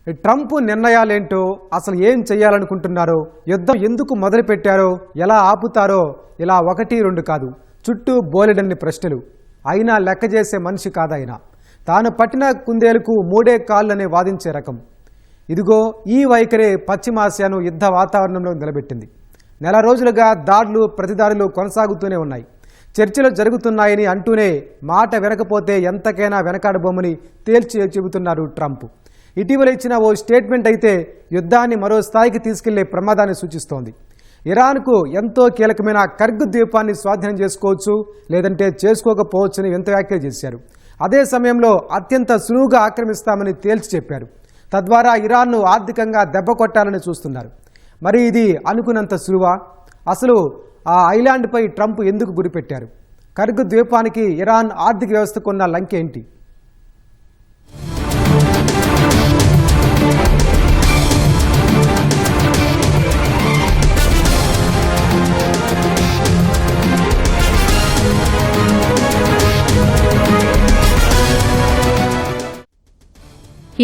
Trump నిర్ణయాలేంటో, అసలు ఏం చేయాలనుకుంటున్నారో, యుద్ధం ఎందుకు మొదలుపెట్టారో, ఎలా ఆపుతారో, ఇలా 1-2 కాదు, చుట్టూ బోలెడన్ని ప్రశ్నలు. అయినా లెక్క చేసే మనిషి కాదాయన. తాను పట్టిన కుందేలుకు 3 కాళ్ళనే వాదించే రకం. ఇదిగో ఈ వైఖరే పశ్చిమాసియాను యుద్ధ వాతావరణంలో నిలబెట్టింది. నెల రోజులుగా దాడులు ప్రతిదాడులు కొనసాగుతూనే ఉన్నాయి. చర్చలు జరుగుతున్నాయని అంటూనే మాట వినకపోతే ఎంతకైనా వెనకాడబోమని తేల్చి చెబుతున్నారు ట్రంప్. ఇటీవల ఇచ్చిన ఓ స్టేట్మెంట్ అయితే యుద్ధాన్ని మరో స్థాయికి తీసుకెళ్లే ప్రమాదాన్ని సూచిస్తోంది. ఇరాన్కు ఎంతో కీలకమైన కర్గ్ ద్వీపాన్ని స్వాధీనం చేసుకోవచ్చు, లేదంటే చేసుకోకపోవచ్చని ఎంత వ్యాఖ్యలు చేశారు. అదే సమయంలో అత్యంత సులువుగా ఆక్రమిస్తామని తేల్చి చెప్పారు. తద్వారా ఇరాన్ను ఆర్థికంగా దెబ్బ కొట్టాలని చూస్తున్నారు. మరి ఇది అనుకున్నంత సులువా? అసలు ఆ ఐలాండ్పై ట్రంప్ ఎందుకు గురిపెట్టారు? కర్గ్ ద్వీపానికి ఇరాన్ ఆర్థిక వ్యవస్థకున్న లంకేంటి?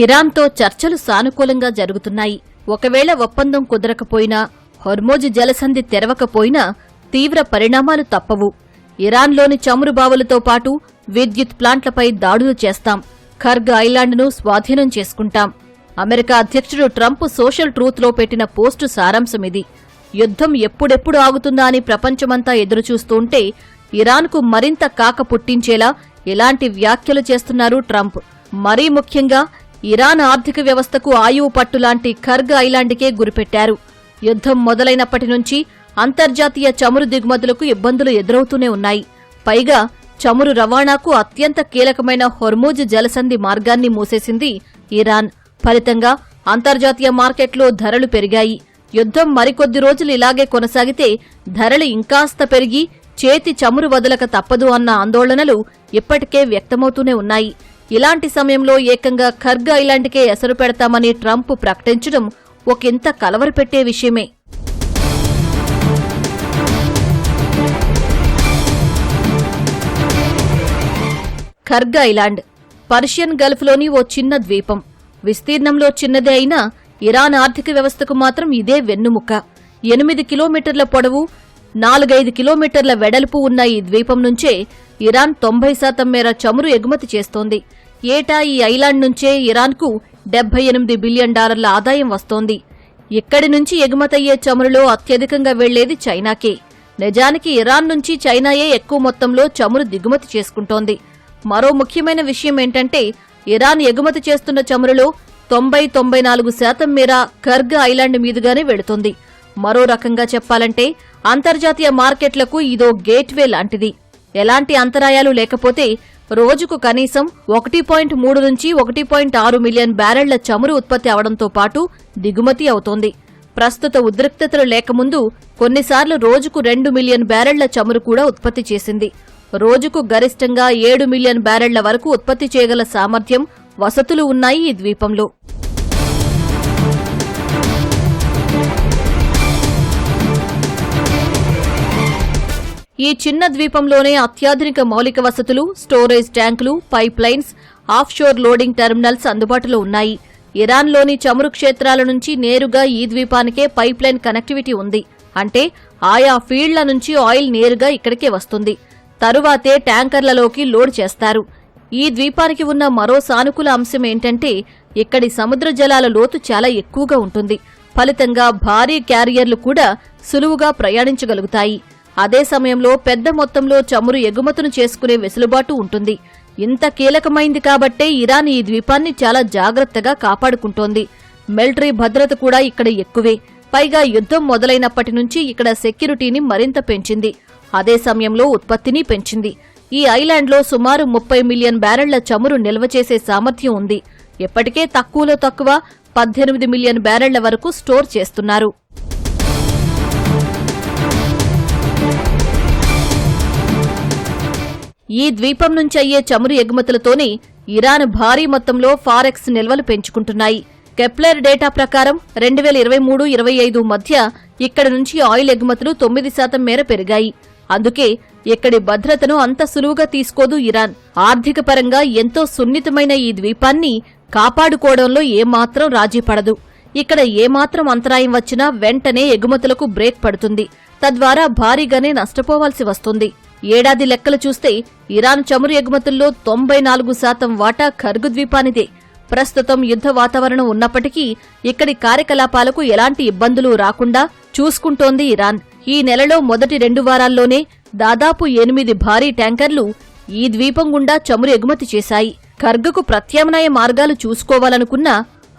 ఇరాన్తో చర్చలు సానుకూలంగా జరుగుతున్నాయి. ఒకవేళ ఒప్పందం కుదరకపోయినా, హోర్మోజ్ జలసంధి తెరవకపోయినా తీవ్ర పరిణామాలు తప్పవు. ఇరాన్లోని చమురు బావులతో పాటు విద్యుత్ ప్లాంట్లపై దాడులు చేస్తాం, కర్గ్ ఐలాండ్ను స్వాధీనం చేసుకుంటాం. అమెరికా అధ్యక్షుడు ట్రంప్ సోషల్ ట్రూత్లో పెట్టిన పోస్టు సారాంశమిది. యుద్ధం ఎప్పుడెప్పుడు ఆగుతుందా అని ప్రపంచమంతా ఎదురుచూస్తుంటే ఇరాన్కు మరింత కాక పుట్టించేలా ఇలాంటి వ్యాఖ్యలు చేస్తున్నారు ట్రంప్. మరీ ముఖ్యంగా ఇరాన్ ఆర్థిక వ్యవస్థకు ఆయువు పట్టులాంటి కర్గ్ ఐలాండ్కే గురిపెట్టారు. యుద్ధం మొదలైనప్పటి నుంచి అంతర్జాతీయ చమురు దిగుమతులకు ఇబ్బందులు ఎదురవుతూనే ఉన్నాయి. పైగా చమురు రవాణాకు అత్యంత కీలకమైన హోర్మోజ్ జలసంధి మార్గాన్ని మూసేసింది ఇరాన్. ఫలితంగా అంతర్జాతీయ మార్కెట్లో ధరలు పెరిగాయి. యుద్ధం మరికొద్ది రోజులు ఇలాగే కొనసాగితే ధరలు ఇంకాస్త పెరిగి చేతి చమురు వదలక తప్పదు అన్న ఆందోళనలు ఇప్పటికే వ్యక్తమవుతూనే ఉన్నాయి. ఇలాంటి సమయంలో ఏకంగా కర్గ్ ఐలాండ్కే ఎసరు పెడతామని ట్రంప్ ప్రకటించడం ఒకంత కలవరపెట్టే విషయమే. కర్గ్ ఐలాండ్ పర్షియన్ గల్ఫ్లోని ఓ చిన్న ద్వీపం. విస్తీర్ణంలో చిన్నదే అయినా ఇరాన్ ఆర్థిక వ్యవస్థకు మాత్రం ఇదే వెన్నుముక్క. 8 కిలోమీటర్ల పొడవు, 4-5 కిలోమీటర్ల వెడల్పు ఉన్న ఈ ద్వీపం నుంచే ఇరాన్ 90% మేర చమురు ఎగుమతి చేస్తోంది. ఏటా ఈ ఐలాండ్ నుంచే ఇరాన్కు $78 బిలియన్ ఆదాయం వస్తోంది. ఇక్కడి నుంచి ఎగుమతయ్యే చమురులో అత్యధికంగా వెళ్లేది చైనాకే. నిజానికి ఇరాన్ నుంచి చైనాయే ఎక్కువ మొత్తంలో చమురు దిగుమతి చేసుకుంటోంది. మరో ముఖ్యమైన విషయం ఏంటంటే ఇరాన్ ఎగుమతి చేస్తున్న చమురులో 90-94% మేర కర్గ్ ఐలాండ్ మీదుగానే వెళుతోంది. మరో రకంగా చెప్పాలంటే అంతర్జాతీయ మార్కెట్లకు ఇదో గేట్వే లాంటిది. ఎలాంటి అంతరాయాలు లేకపోతే రోజుకు కనీసం 1.3 నుంచి 1.6 మిలియన్ బ్యారెళ్ల చమురు ఉత్పత్తి అవడంతో పాటు దిగుమతి అవుతోంది. ప్రస్తుత ఉద్రిక్తతలు లేకముందు కొన్నిసార్లు రోజుకు 2 మిలియన్ బ్యారెళ్ల చమురు కూడా ఉత్పత్తి చేసింది. రోజుకు గరిష్టంగా 7 మిలియన్ బ్యారెళ్ల వరకు ఉత్పత్తి చేయగల సామర్థ్యం, వసతులు ఉన్నాయి ఈ ద్వీపంలో. ఈ చిన్న ద్వీపంలోనే అత్యాధునిక మౌలిక వసతులు, స్టోరేజ్ ట్యాంకులు, pipe lines, offshore loading terminals అందుబాటులో ఉన్నాయి. ఇరాన్లోని చమురు క్షేత్రాల నుంచి నేరుగా ఈ ద్వీపానికే పైప్ లైన్ కనెక్టివిటీ ఉంది. అంటే ఆయా ఫీల్డ్ల నుంచి ఆయిల్ నేరుగా ఇక్కడికే వస్తుంది. తరువాతే ట్యాంకర్లలోకి లోడ్ చేస్తారు. ఈ ద్వీపానికి ఉన్న మరో సానుకూల అంశం ఏంటంటే ఇక్కడి సముద్ర జలాల లోతు చాలా ఎక్కువగా ఉంటుంది. ఫలితంగా భారీ క్యారియర్లు కూడా సులువుగా ప్రయాణించగలుగుతాయి. అదే సమయంలో పెద్ద మొత్తంలో చమురు ఎగుమతును చేసుకునే వెసులుబాటు ఉంటుంది. ఇంత కీలకమైంది కాబట్టే ఇరాన్ ఈ ద్వీపాన్ని చాలా జాగ్రత్తగా కాపాడుకుంటోంది. మిలిటరీ భద్రత కూడా ఇక్కడ ఎక్కువే. పైగా యుద్ధం మొదలైనప్పటి నుంచి ఇక్కడ సెక్యూరిటీని మరింత పెంచింది. అదే సమయంలో ఉత్పత్తిని పెంచింది. ఈ ఐలాండ్లో సుమారు 30 మిలియన్ బ్యారెళ్ల చమురు నిల్వ చేసే సామర్థ్యం ఉంది. ఇప్పటికే తక్కువలో తక్కువ 18 మిలియన్ బ్యారెళ్ల వరకు స్టోర్ చేస్తున్నారు. ఈ ద్వీపం నుంచి అయ్యే చమురు ఎగుమతులతోనే ఇరాన్ భారీ మొత్తంలో ఫారెక్స్ నిల్వలు పెంచుకుంటున్నాయి. కెప్లర్ డేటా ప్రకారం 2023-25 మధ్య ఇక్కడి నుంచి ఆయిల్ ఎగుమతులు 9% మేర పెరిగాయి. అందుకే ఇక్కడి భద్రతను అంత సులువుగా తీసుకోదు ఇరాన్. ఆర్థిక పరంగా ఎంతో సున్నితమైన ఈ ద్వీపాన్ని కాపాడుకోవడంలో ఏమాత్రం రాజీ పడదు. ఇక్కడ ఏమాత్రం అంతరాయం వచ్చినా వెంటనే ఎగుమతులకు బ్రేక్ పడుతుంది. తద్వారా భారీగానే నష్టపోవాల్సి వస్తుంది. ఏడాది లెక్కలు చూస్తే ఇరాన్ చమురు ఎగుమతుల్లో 94% వాటా ఖర్గు ద్వీపానిదే. ప్రస్తుతం యుద్ధ వాతావరణం ఉన్నప్పటికీ ఇక్కడి కార్యకలాపాలకు ఎలాంటి ఇబ్బందులు రాకుండా చూసుకుంటోంది ఇరాన్. ఈ నెలలో మొదటి 2 వారాల్లోనే దాదాపు 8 భారీ ట్యాంకర్లు ఈ ద్వీపం గుండా చమురు ఎగుమతి చేశాయి. ఖర్గుకు ప్రత్యామ్నాయ మార్గాలు చూసుకోవాలనుకున్నా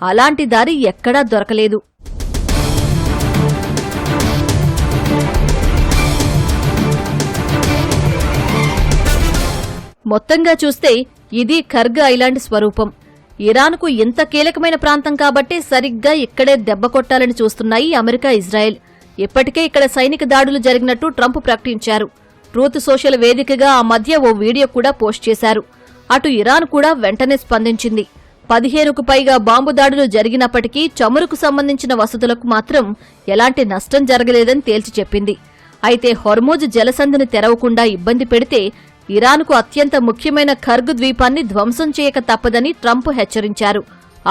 అలాంటి దారి ఎక్కడా దొరకలేదు. మొత్తంగా చూస్తే ఇది ఖర్గ్ ఐలాండ్ స్వరూపం. ఇరాన్కు ఇంత కీలకమైన ప్రాంతం కాబట్టే సరిగ్గా ఇక్కడే దెబ్బ కొట్టాలని చూస్తున్నాయి అమెరికా, ఇజ్రాయెల్. ఇప్పటికే ఇక్కడ సైనిక దాడులు జరిగినట్టు ట్రంప్ ప్రకటించారు. ట్రూత్ సోషల్ వేదికగా ఆ మధ్య ఓ వీడియో కూడా పోస్ట్ చేశారు. అటు ఇరాన్ కూడా వెంటనే స్పందించింది. 15కు పైగా బాంబు దాడులు జరిగినప్పటికీ చమురుకు సంబంధించిన వసతులకు మాత్రం ఎలాంటి నష్టం జరగలేదని తేల్చి చెప్పింది. అయితే హొర్మోజ్ జలసంధిని తెరవకుండా ఇబ్బంది పెడితే ఇరాన్కు అత్యంత ముఖ్యమైన ఖర్గు ద్వీపాన్ని ధ్వంసం చేయక తప్పదని ట్రంప్ హెచ్చరించారు.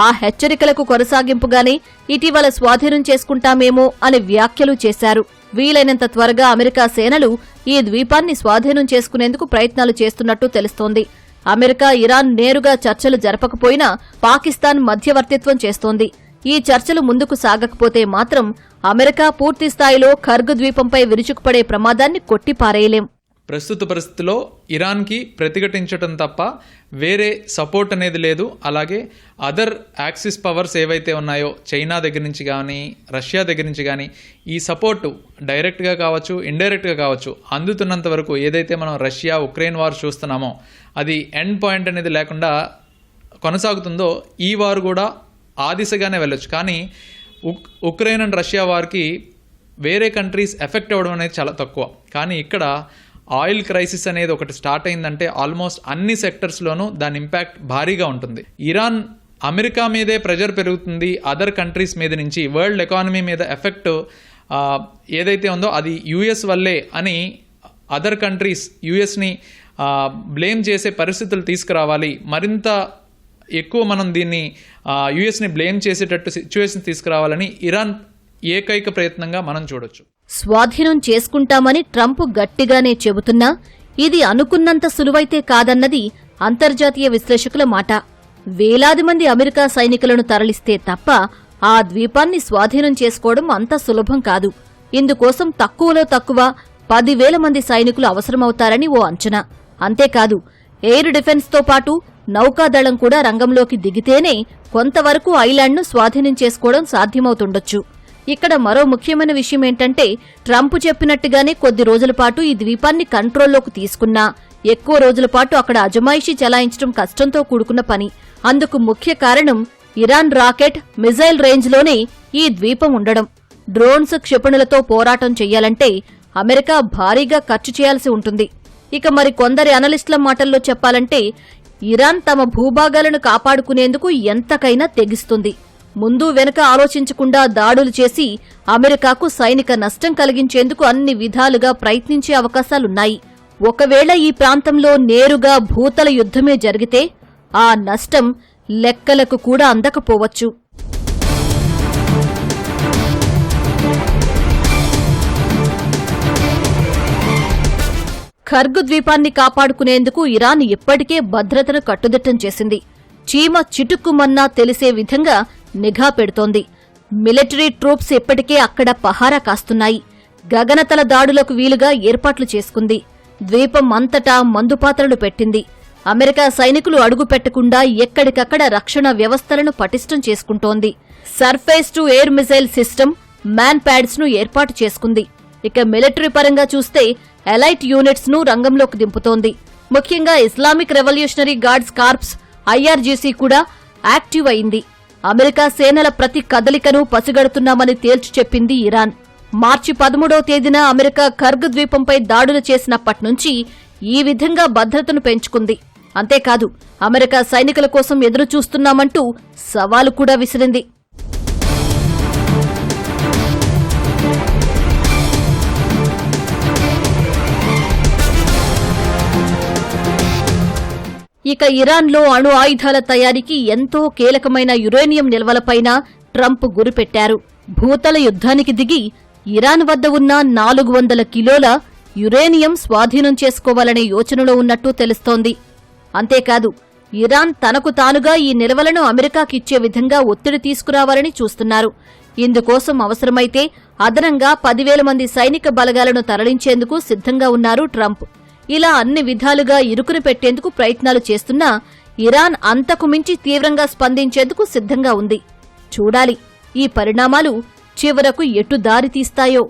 ఆ హెచ్చరికలకు కొనసాగింపుగానే ఇటీవల స్వాధీనం చేసుకుంటామేమో అనే వ్యాఖ్యలు చేశారు. వీలైనంత త్వరగా అమెరికా సేనలు ఈ ద్వీపాన్ని స్వాధీనం చేసుకునేందుకు ప్రయత్నాలు చేస్తున్నట్టు తెలుస్తోంది. అమెరికా, ఇరాన్ నేరుగా చర్చలు జరపకపోయినా పాకిస్తాన్ మధ్యవర్తిత్వం చేస్తోంది. ఈ చర్చలు ముందుకు సాగకపోతే మాత్రం అమెరికా పూర్తిస్థాయిలో ఖర్గు ద్వీపంపై విరుచుకుపడే ప్రమాదాన్ని కొట్టిపారేయలేం. ప్రస్తుత పరిస్థితిలో ఇరాన్కి ప్రతిఘటించడం తప్ప వేరే సపోర్ట్ అనేది లేదు. అలాగే అదర్ యాక్సిస్ పవర్స్ ఏవైతే ఉన్నాయో చైనా దగ్గర నుంచి కానీ, రష్యా దగ్గర నుంచి కానీ ఈ సపోర్టు డైరెక్ట్గా కావచ్చు, ఇండైరెక్ట్గా కావచ్చు అందుతున్నంత వరకు ఏదైతే మనం రష్యా ఉక్రెయిన్ వార్ చూస్తున్నామో అది ఎండ్ పాయింట్ అనేది లేకుండా కొనసాగుతుందో ఈ వార్ కూడా ఆ దిశగానే వెళ్ళొచ్చు. కానీ ఉక్రెయిన్ అండ్ రష్యా వార్కి వేరే కంట్రీస్ ఎఫెక్ట్ అవ్వడం అనేది చాలా తక్కువ. కానీ ఇక్కడ ఆయిల్ క్రైసిస్ అనేది ఒకటి స్టార్ట్ అయిందంటే ఆల్మోస్ట్ అన్ని సెక్టర్స్లోనూ దాని ఇంపాక్ట్ భారీగా ఉంటుంది. ఇరాన్ అమెరికా మీదే ప్రెజర్ పెరుగుతుంది, అదర్ కంట్రీస్ మీద నుంచి వరల్డ్ ఎకానమీ మీద ఎఫెక్ట్ ఏదైతే ఉందో అది యుఎస్ వల్లే అని అదర్ కంట్రీస్ యుఎస్ని బ్లేమ్ చేసే పరిస్థితులు తీసుకురావాలి. మరింత ఎక్కువ మనం దీన్ని యుఎస్ని బ్లేమ్ చేసేటట్టు సిచ్యువేషన్ తీసుకురావాలని ఇరాన్ ఏకైక ప్రయత్నంగా మనం చూడొచ్చు. స్వాధీనం చేసుకుంటామని ట్రంప్ గట్టిగానే చెబుతున్నా ఇది అనుకున్నంత సులువైతే కాదన్నది అంతర్జాతీయ విశ్లేషకుల మాట. వేలాది మంది అమెరికా సైనికులను తరలిస్తే తప్ప ఆ ద్వీపాన్ని స్వాధీనం చేసుకోవడం అంత సులభం కాదు. ఇందుకోసం తక్కువలో తక్కువ 10,000 మంది సైనికులు అవసరమవుతారని ఓ అంచనా. అంతేకాదు ఎయిర్ డిఫెన్స్తో పాటు నౌకాదళం కూడా రంగంలోకి దిగితేనే కొంతవరకు ఐలాండ్ను స్వాధీనం చేసుకోవడం సాధ్యమవుతుండొచ్చు. ఇక్కడ మరో ముఖ్యమైన విషయం ఏంటంటే ట్రంప్ చెప్పినట్టుగానే కొద్ది రోజుల పాటు ఈ ద్వీపాన్ని కంట్రోల్లోకి తీసుకున్నా ఎక్కువ రోజుల పాటు అక్కడ అజమాయిషీ చెలాయించడం కష్టంతో కూడుకున్న పని. అందుకు ముఖ్య కారణం ఇరాన్ రాకెట్, మిజైల్ రేంజ్లోనే ఈ ద్వీపం ఉండడం. డ్రోన్స్, క్షిపణులతో పోరాటం చెయ్యాలంటే అమెరికా భారీగా ఖర్చు చేయాల్సి ఉంటుంది. ఇక మరి కొందరి అనలిస్టుల మాటల్లో చెప్పాలంటే ఇరాన్ తమ భూభాగాలను కాపాడుకునేందుకు ఎంతకైనా తెగిస్తుంది. ముందు వెనుక ఆలోచించకుండా దాడులు చేసి అమెరికాకు సైనిక నష్టం కలిగించేందుకు అన్ని విధాలుగా ప్రయత్నించే అవకాశాలున్నాయి. ఒకవేళ ఈ ప్రాంతంలో నేరుగా భూతల యుద్ధమే జరిగితే ఆ నష్టం లెక్కలకు కూడా అందకపోవచ్చు. ఖర్గు ద్వీపాన్ని కాపాడుకునేందుకు ఇరాన్ ఇప్పటికే భద్రతను కట్టుదిట్టం చేసింది. చీమ చిటుక్కుమన్నా తెలిసే విధంగా నిఘా పెడుతోంది. మిలిటరీ ట్రూప్స్ ఇప్పటికే అక్కడ పహారా కాస్తున్నాయి. గగనతల దాడులకు వీలుగా ఏర్పాట్లు చేసుకుంది. ద్వీపం అంతటా మందుపాత్రలు పెట్టింది. అమెరికా సైనికులు అడుగు పెట్టకుండా ఎక్కడికక్కడ రక్షణ వ్యవస్థలను పటిష్టం చేసుకుంటోంది. Surface to air missile system, MANPADS ను ఏర్పాటు చేసుకుంది. ఇక మిలిటరీ పరంగా చూస్తే ఎలైట్ యూనిట్స్ ను రంగంలోకి దింపుతోంది. ముఖ్యంగా Islamic revolutionary guards corps, IRGC కూడా యాక్టివ్ అయింది. అమెరికా సేనల ప్రతి కదలికను పసిగడుతున్నామని తేల్చి చెప్పింది ఇరాన్. మార్చి 13వ తేదీన అమెరికా ఖర్గ్ ద్వీపంపై దాడులు చేసినప్పటి నుంచి ఈ విధంగా భద్రతను పెంచుకుంది. అంతేకాదు అమెరికా సైనికుల కోసం ఎదురుచూస్తున్నామంటూ సవాలు కూడా విసిరింది. ఇక ఇరాన్లో అణు ఆయుధాల తయారీకి ఎంతో కీలకమైన యురేనియం నిల్వలపైన ట్రంప్ గురిపెట్టారు. భూతల యుద్ధానికి దిగి ఇరాన్ వద్ద ఉన్న 400 కిలోల యురేనియం స్వాధీనం చేసుకోవాలనే యోచనలో ఉన్నట్టు తెలుస్తోంది. అంతేకాదు ఇరాన్ తనకు తానుగా ఈ నిల్వలను అమెరికాకిచ్చే విధంగా ఒత్తిడి తీసుకురావాలని చూస్తున్నారు. ఇందుకోసం అవసరమైతే అదనంగా 10,000 మంది సైనిక బలగాలను తరలించేందుకు సిద్ధంగా ఉన్నారు ట్రంప్. ఇలా అన్ని విధాలుగా ఇరుకుని పెట్టేందుకు ప్రయత్నాలు చేస్తున్నా ఇరాన్ అంతకు మించి తీవ్రంగా స్పందించేందుకు సిద్ధంగా ఉంది. చూడాలి ఈ పరిణామాలు చివరకు ఎటు దారి తీస్తాయో.